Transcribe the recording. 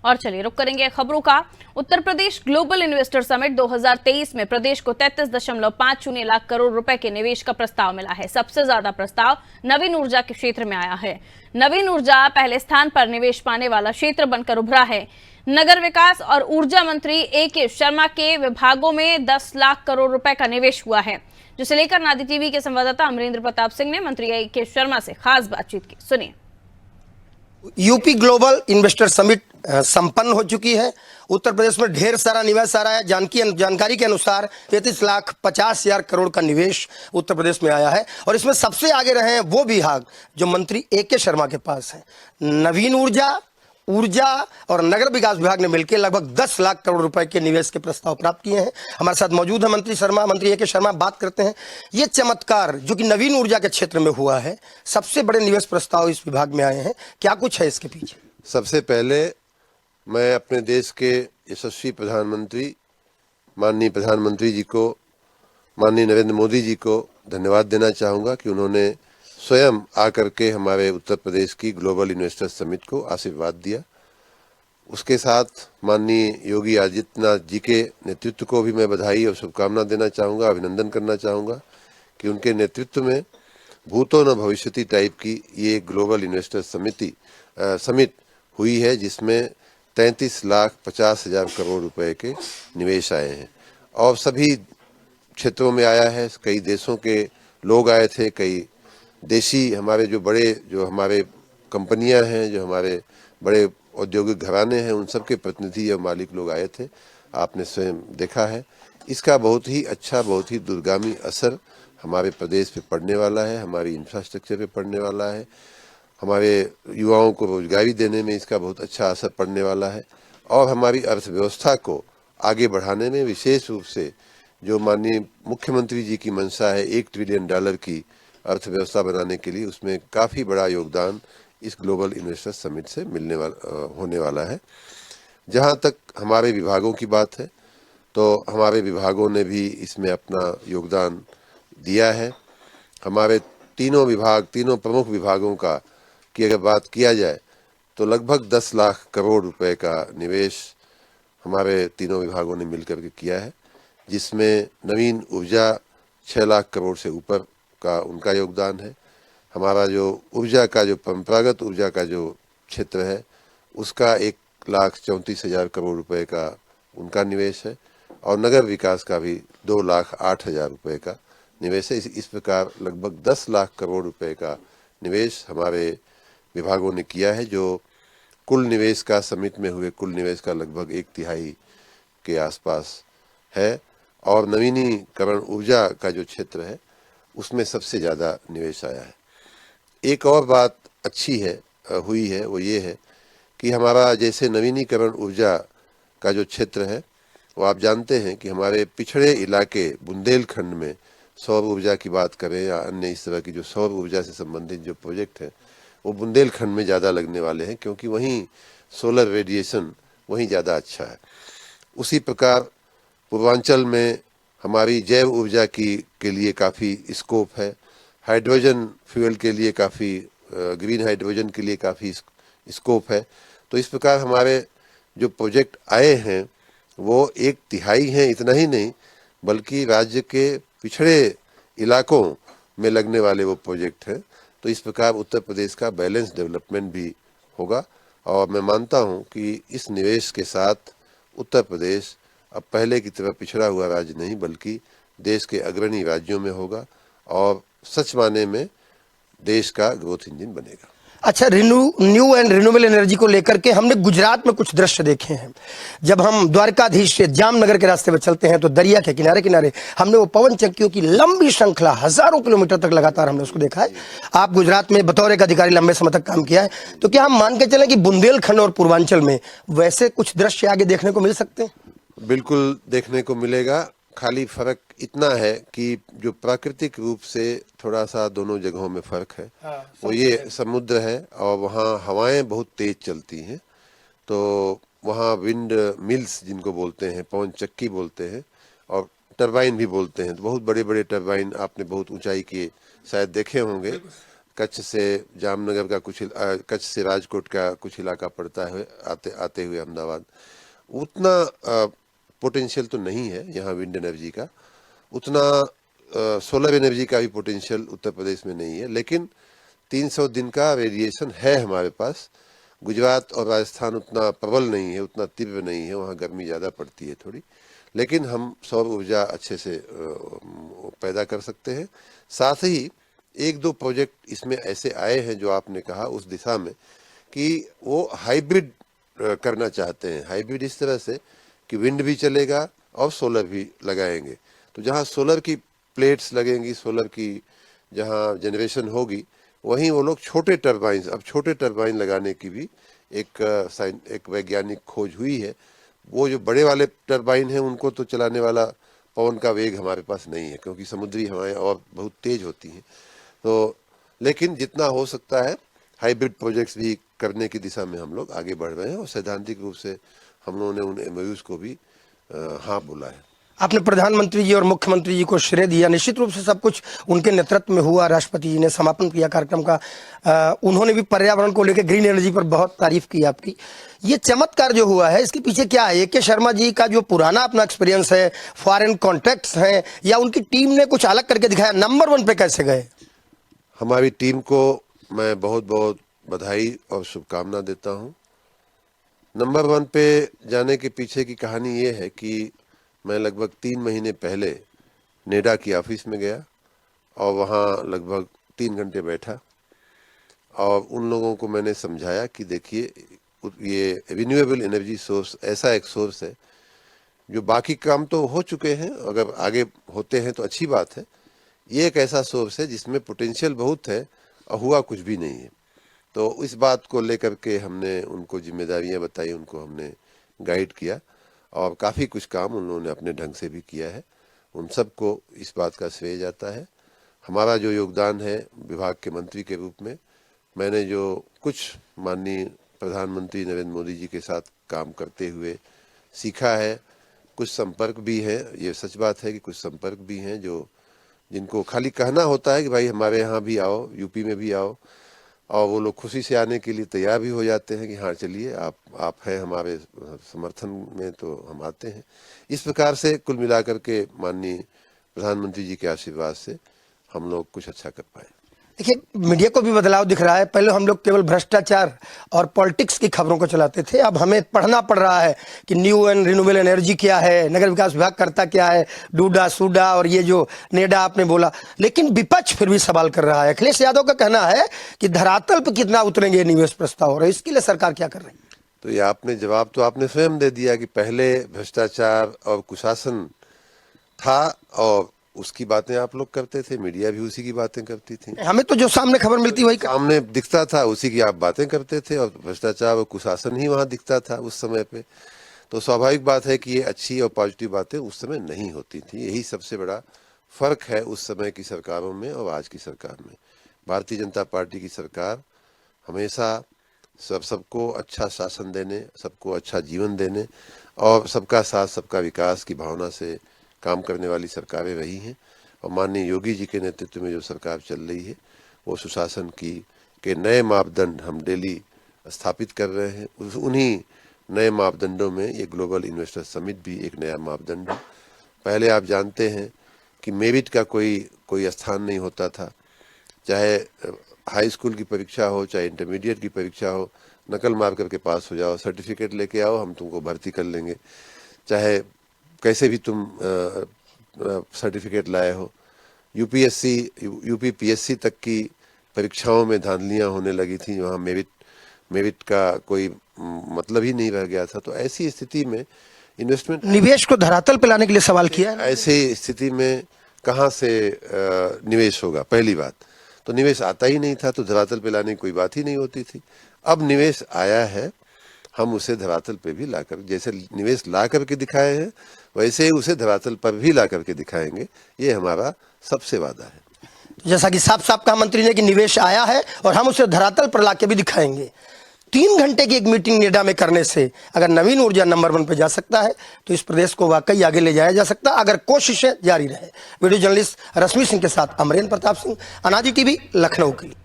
और चलिए रुक करेंगे खबरों का। Uttar Pradesh global investor summit 2023 में प्रदेश को 33.50 लाख करोड़ रुपए के निवेश का प्रस्ताव मिला है। सबसे ज्यादा प्रस्ताव नवीन ऊर्जा के क्षेत्र में आया है। नवीन ऊर्जा पहले स्थान पर निवेश पाने वाला क्षेत्र बनकर उभरा है। नगर विकास और ऊर्जा मंत्री ए.के. शर्मा के विभागों में 10 लाख करोड़ रुपए का निवेश हुआ है, जिसे लेकर नादी टीवी के संवाददाता अमरेंद्र प्रताप सिंह ने मंत्री ए.के. शर्मा से खास बातचीत की। सुनिए। यूपी ग्लोबल इन्वेस्टर समिट संपन्न हो चुकी है। उत्तर प्रदेश में ढेर सारा निवेश आ रहा है। जानकारी के अनुसार 33,50,000 करोड़ का निवेश उत्तर प्रदेश में आया है और इसमें सबसे आगे रहे हैं वो विभाग जो मंत्री ए.के. शर्मा के पास है। नवीन ऊर्जा और नगर विकास विभाग ने मिलकर लगभग 10 लाख करोड़ रुपए के निवेश के प्रस्ताव प्राप्त किए हैं। हमारे साथ मौजूद है मंत्री ए.के. शर्मा। बात करते हैं ये चमत्कार जो कि नवीन ऊर्जा के क्षेत्र में हुआ है। सबसे बड़े निवेश प्रस्ताव इस विभाग में आए हैं, क्या कुछ है इसके पीछे? सबसे पहले मैं अपने देश के यशस्वी प्रधानमंत्री माननीय प्रधानमंत्री जी को, माननीय नरेंद्र मोदी जी को धन्यवाद देना चाहूँगा कि उन्होंने स्वयं आकर के हमारे उत्तर प्रदेश की ग्लोबल इन्वेस्टर समिट को आशीर्वाद दिया। उसके साथ माननीय योगी आदित्यनाथ जी के नेतृत्व को भी मैं बधाई और शुभकामना देना चाहूँगा, अभिनंदन करना चाहूँगा कि उनके नेतृत्व में भूतो न भविष्यति टाइप की ये ग्लोबल इन्वेस्टर समिट हुई है, जिसमें 33,50,000 करोड़ रुपए के निवेश आए हैं और सभी क्षेत्रों में आया है। कई देशों के लोग आए थे, कई देशी हमारे जो हमारे कंपनियां हैं, जो हमारे बड़े औद्योगिक घराने हैं, उन सब के प्रतिनिधि और मालिक लोग आए थे। आपने स्वयं देखा है। इसका बहुत ही अच्छा, बहुत ही दूरगामी असर हमारे प्रदेश पे पड़ने वाला है, हमारी इंफ्रास्ट्रक्चर पे पड़ने वाला है, हमारे युवाओं को रोजगारी देने में इसका बहुत अच्छा असर पड़ने वाला है और हमारी अर्थव्यवस्था को आगे बढ़ाने में विशेष रूप से जो माननीय मुख्यमंत्री जी की मंशा है 1 ट्रिलियन डॉलर की अर्थव्यवस्था बनाने के लिए, उसमें काफ़ी बड़ा योगदान इस ग्लोबल इन्वेस्टर समिट से होने वाला है। जहां तक हमारे विभागों की बात है तो हमारे विभागों ने भी इसमें अपना योगदान दिया है। हमारे तीनों प्रमुख विभागों की अगर बात किया जाए तो लगभग 10 लाख करोड़ रुपए का निवेश हमारे तीनों विभागों ने मिलकर के किया है, जिसमें नवीन ऊर्जा 6 लाख करोड़ से ऊपर का उनका योगदान है। हमारा जो परंपरागत ऊर्जा का जो क्षेत्र है उसका 1,34,000 करोड़ रुपए का उनका निवेश है और नगर विकास का भी 2,08,000 रुपए का निवेश है। इस प्रकार लगभग 10 लाख करोड़ रुपए का निवेश हमारे विभागों ने किया है, जो कुल निवेश का समिट में हुए कुल निवेश का लगभग 1/3 के आसपास है। और नवीनीकरण ऊर्जा का जो क्षेत्र है उसमें सबसे ज़्यादा निवेश आया है। एक और बात अच्छी हुई है वो ये है कि हमारा जैसे नवीनीकरण ऊर्जा का जो क्षेत्र है वो आप जानते हैं कि हमारे पिछड़े इलाके बुंदेलखंड में सौर ऊर्जा की बात करें या अन्य इस तरह की जो सौर ऊर्जा से संबंधित जो प्रोजेक्ट हैं वो बुंदेलखंड में ज़्यादा लगने वाले हैं, क्योंकि वहीं सोलर रेडिएशन वहीं ज़्यादा अच्छा है। उसी प्रकार पूर्वांचल में हमारी जैव ऊर्जा के लिए काफ़ी स्कोप है, हाइड्रोजन फ्यूल के लिए काफ़ी ग्रीन हाइड्रोजन के लिए काफ़ी स्कोप है। तो इस प्रकार हमारे जो प्रोजेक्ट आए हैं वो 1/3 हैं, इतना ही नहीं बल्कि राज्य के पिछड़े इलाकों में लगने वाले वो प्रोजेक्ट हैं। तो इस प्रकार उत्तर प्रदेश का बैलेंस डेवलपमेंट भी होगा और मैं मानता हूं कि इस निवेश के साथ उत्तर प्रदेश अब पहले की तरह पिछड़ा हुआ राज्य नहीं बल्कि देश के अग्रणी राज्यों में होगा और सच माने में देश का ग्रोथ इंजन बनेगा। अच्छा, न्यू एंड रिन्यूएबल एनर्जी को लेकर के हमने गुजरात में कुछ दृश्य देखे हैं। जब हम द्वारकाधीश से जामनगर के रास्ते पर चलते हैं तो दरिया के किनारे किनारे हमने वो पवन चक्कियों की लंबी श्रृंखला हजारों किलोमीटर तक लगातार हमने उसको देखा है। आप गुजरात में बतौर एक अधिकारी लंबे समय तक काम किया है, तो क्या हम मान के चलें कि बुंदेलखंड और पूर्वांचल में वैसे कुछ दृश्य आगे देखने को मिल सकते हैं? बिल्कुल देखने को मिलेगा। खाली फर्क इतना है कि जो प्राकृतिक रूप से थोड़ा सा दोनों जगहों में फर्क है वो ये समुद्र है और वहाँ हवाएं बहुत तेज चलती हैं, तो वहाँ विंड मिल्स जिनको बोलते हैं, पवन चक्की बोलते हैं और टरबाइन भी बोलते हैं। तो बहुत बड़े बड़े टरबाइन आपने बहुत ऊंचाई के शायद देखे होंगे, कच्छ से जामनगर का कच्छ से राजकोट का कुछ इलाका पड़ता है, आते हुए अहमदाबाद, उतना पोटेंशियल तो नहीं है यहाँ विंड एनर्जी का, उतना सोलर एनर्जी का भी पोटेंशियल उत्तर प्रदेश में नहीं है। लेकिन 300 दिन का वेरिएशन है हमारे पास। गुजरात और राजस्थान उतना प्रबल नहीं है, उतना तीव्र नहीं है, वहाँ गर्मी ज़्यादा पड़ती है थोड़ी, लेकिन हम सौर ऊर्जा अच्छे से पैदा कर सकते हैं। साथ ही एक दो प्रोजेक्ट इसमें ऐसे आए हैं जो आपने कहा उस दिशा में कि वो हाइब्रिड करना चाहते हैं। हाइब्रिड इस तरह से कि विंड भी चलेगा और सोलर भी लगाएंगे। तो जहाँ सोलर की प्लेट्स लगेंगी, सोलर की जहाँ जनरेशन होगी, वहीं वो लोग छोटे टरबाइन लगाने की भी एक वैज्ञानिक खोज हुई है। वो जो बड़े वाले टरबाइन हैं उनको तो चलाने वाला पवन का वेग हमारे पास नहीं है, क्योंकि समुद्री हवाएं और बहुत तेज होती हैं। तो लेकिन जितना हो सकता है हाइब्रिड प्रोजेक्ट्स भी करने की दिशा में हम लोग आगे बढ़ रहे हैं और सैद्धांतिक रूप से हम लोगों ने उन एमओयूज को भी हाँ बोला है। आपने प्रधानमंत्री जी और मुख्यमंत्री जी को श्रेय दिया, निश्चित रूप से सब कुछ उनके नेतृत्व में हुआ। राष्ट्रपति जी ने समापन किया कार्यक्रम का, उन्होंने भी पर्यावरण को लेकर ग्रीन एनर्जी पर बहुत तारीफ की आपकी। ये चमत्कार जो हुआ है इसके पीछे क्या है? ए.के. शर्मा जी का जो पुराना अपना एक्सपीरियंस है, फॉरेन कॉन्टैक्ट्स हैं, या उनकी टीम ने कुछ अलग करके दिखाया? नंबर 1 पे कैसे गए? हमारी टीम को मैं बहुत बहुत बधाई और शुभकामना देता हूँ। नंबर 1 पे जाने के पीछे की कहानी ये है कि मैं लगभग 3 महीने पहले नेडा की ऑफिस में गया और वहाँ लगभग 3 घंटे बैठा और उन लोगों को मैंने समझाया कि देखिए, ये रिन्यूएबल एनर्जी सोर्स ऐसा एक सोर्स है जो बाकी काम तो हो चुके हैं, अगर आगे होते हैं तो अच्छी बात है। ये एक ऐसा सोर्स है जिसमें पोटेंशियल बहुत है और हुआ कुछ भी नहीं है। तो इस बात को लेकर के हमने उनको जिम्मेदारियां बताई, उनको हमने गाइड किया और काफ़ी कुछ काम उन लोगों ने अपने ढंग से भी किया है। उन सबको इस बात का श्रेय जाता है। हमारा जो योगदान है विभाग के मंत्री के रूप में, मैंने जो कुछ माननीय प्रधानमंत्री नरेंद्र मोदी जी के साथ काम करते हुए सीखा है, कुछ संपर्क भी है, ये सच बात है कि कुछ संपर्क भी हैं जिनको खाली कहना होता है कि भाई हमारे यहाँ भी आओ, यूपी में भी आओ, और वो लोग खुशी से आने के लिए तैयार भी हो जाते हैं कि हाँ चलिए आप हैं हमारे समर्थन में तो हम आते हैं। इस प्रकार से कुल मिलाकर के माननीय प्रधानमंत्री जी के आशीर्वाद से हम लोग कुछ अच्छा कर पाए। देखिए, मीडिया को भी बदलाव दिख रहा है। पहले हम लोग केवल भ्रष्टाचार और पॉलिटिक्स की खबरों को चलाते थे, अब हमें पढ़ना पड़ रहा है कि न्यू एंड रिन्यूएबल एनर्जी क्या है, नगर विकास विभाग करता क्या है, डूडा सूडा और ये जो नेडा आपने बोला। लेकिन विपक्ष फिर भी सवाल कर रहा है। अखिलेश यादव का कहना है कि धरातल पर कितना उतरेंगे निवेश प्रस्ताव, और इसके लिए सरकार क्या कर रही है? तो ये आपने जवाब तो आपने स्वयं दे दिया कि पहले भ्रष्टाचार और कुशासन था और उसकी बातें आप लोग करते थे, मीडिया भी उसी की बातें करती थी। हमें तो जो सामने खबर मिलती वही सामने दिखता था, उसी की आप बातें करते थे और भ्रष्टाचार और कुशासन ही वहाँ दिखता था उस समय पे। तो स्वाभाविक बात है कि ये अच्छी और पॉजिटिव बातें उस समय नहीं होती थी। यही सबसे बड़ा फर्क है उस समय की सरकारों में और आज की सरकार में। भारतीय जनता पार्टी की सरकार हमेशा सबको अच्छा शासन देने, सबको अच्छा जीवन देने और सबका साथ सबका विकास की भावना से काम करने वाली सरकारें रही हैं। और माननीय योगी जी के नेतृत्व में जो सरकार चल रही है वो सुशासन के नए मापदंड हम डेली स्थापित कर रहे हैं। उन्हीं नए मापदंडों में ये ग्लोबल इन्वेस्टर समिट भी एक नया मापदंड है। पहले आप जानते हैं कि मेरिट का कोई स्थान नहीं होता था, चाहे हाई स्कूल की परीक्षा हो, चाहे इंटरमीडिएट की परीक्षा हो, नकल मार करके पास हो जाओ, सर्टिफिकेट लेके आओ, हम तुमको भर्ती कर लेंगे। चाहे कैसे भी तुम सर्टिफिकेट लाए हो। यूपी पीएससी तक की परीक्षाओं में धांधलियां होने लगी थी, वहाँ मेरिट का कोई मतलब ही नहीं रह गया था। तो ऐसी स्थिति में इन्वेस्टमेंट, निवेश को धरातल पे लाने के लिए सवाल किया है। ऐसी स्थिति में कहाँ से निवेश होगा? पहली बात तो निवेश आता ही नहीं था, तो धरातल पे लाने की कोई बात ही नहीं होती थी। अब निवेश आया है, हम उसे धरातल पे भी लाकर, जैसे निवेश ला करके दिखाए हैं वैसे ही उसे धरातल पर भी ला करके दिखाएंगे। ये हमारा सबसे वादा है। जैसा कि साफ साफ कहा मंत्री ने कि निवेश आया है और हम उसे धरातल पर लाके भी दिखाएंगे। 3 घंटे की एक मीटिंग नेडा में करने से अगर नवीन ऊर्जा नंबर 1 पे जा सकता है तो इस प्रदेश को वाकई आगे ले जाया जा सकता है, अगर कोशिशें जारी रहे। वीडियो जर्नलिस्ट रश्मि सिंह के साथ अमरेंद्र प्रताप सिंह, अनादि टीवी, लखनऊ के लिए।